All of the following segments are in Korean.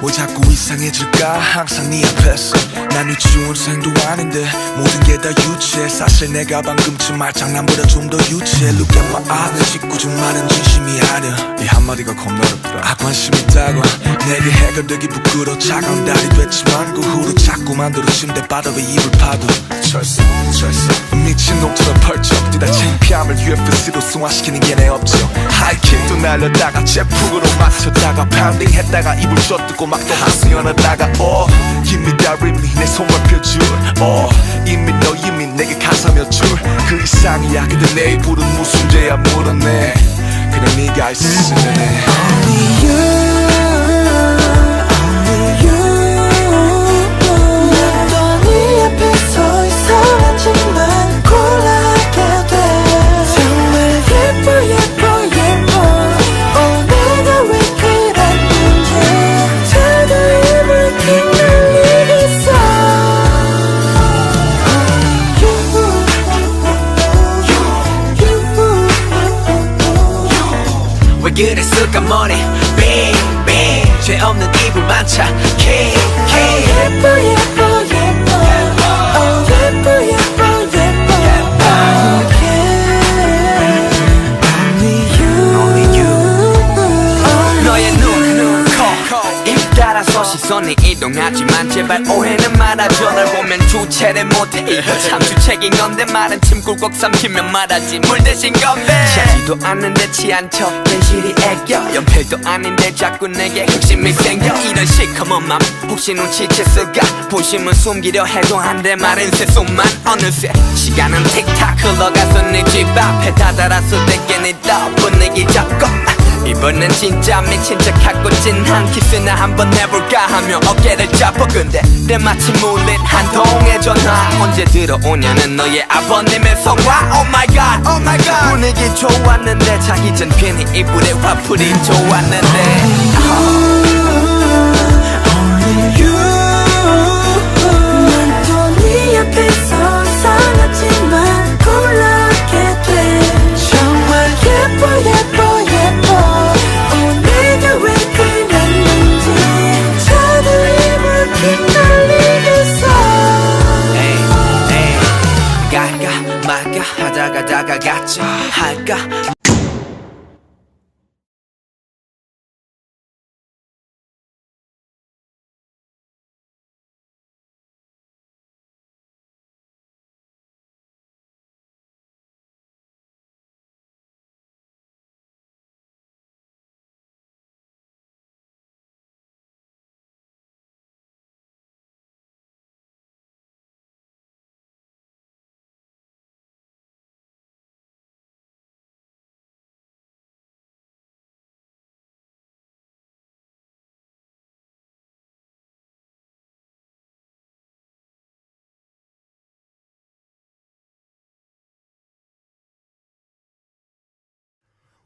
뭐 자꾸 이상해질까 항상 네 앞에서 난 유치원생도 아닌데 모든 게 다 유치해 사실 내가 방금쯤 말장난보다 좀 더 유치해 Look at my eyes 짓궂은 말은 진심이 아니야 이 한마디가 겁나 어렵더라 관심 있다고 내게 해가 되기 부끄러워 차가운 달이 됐지만 그 후로 자꾸만 들어 침대 바닥에 입을 파도 철수 미친 놈처럼 펄쩍 뛰다 창피함을 UFC로 승화시키는 게 내 업적 하이킥도 날렸다가 제풍으로 맞췄다가 파운딩 했다가 입을 젖뜨고 막 또 하수연하다가 Give me that rhythm 내 손만 펴줄 이미 너 이미 내게 가사 몇 줄 그 이상이야 근데 내 입으로는 무슨 죄야 물어내 그래 네가 있으면 해 Only you 난 또 네 앞에 서 있어 하지만 곤란하게 돼 정말 예뻐 내가 왜 그랬는지 다들 입을 휘날리겠어 왜 그랬을까 머리 빙빙 죄 없는 이불 만차 king 예뻐 따라서 시선이 이동하지만 제발 오해는 말아줘 널 보면 주체를 못해 이거 참 주책인 건데 말은 침 꿀꺽 삼키면 말하지 물 대신 건배 취하지도 않는데 취한 척 괜시리 애껴 연필도 아닌데 자꾸 내게 흑심이 생겨 이런 시커먼 맘 혹시 눈치챘을까 보심은 숨기려 해도 한데 말은 새손만 어느새 시간은 틱탁 흘러가서 네 집 앞에 다다라서 내게 네 분위기 잡고 이번엔 진짜 미친 척하고 진한 키스나 한번 해볼까 하며 어깨를 잡고 근데 때마침 울린 한 통의 전화 언제 들어오냐는 너의 아버님의 성화 Oh my god 분위기 좋았는데 자기 전 괜히 이불에 화풀이 좋았는데 Only you 난 또 네 앞에서 이상하지만 곤란하게 돼 정말 예뻐 내가 왜 그랬는지 다들 입을 휘날리겠어 갈까 말까 하다가 다가갔지 할까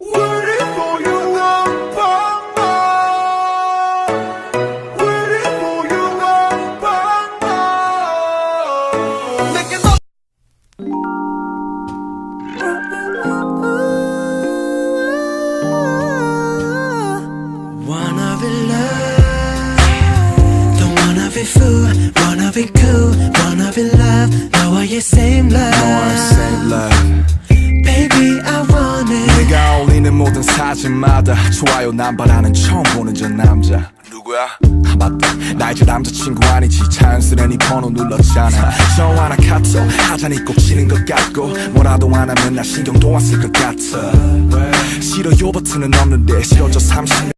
Waiting for you number Waiting for you number 내게 너 Wanna be loved Don't wanna be fool Wanna be cool Wanna be loved 너와의 same love Baby I want it 내가 올리는 모든 사진마다 좋아요 남발하는 처음 보는 저 남자 누구야? 아 맞다 나 이제 남자친구 아니지 자연스레 네 번호 눌렀잖아 전화나 카톡 하자니 꼭 치는 것 같고 뭐라도 안 하면 나 신경도 안 쓸 것 같아 싫어요 버튼은 없는데 싫어져 30년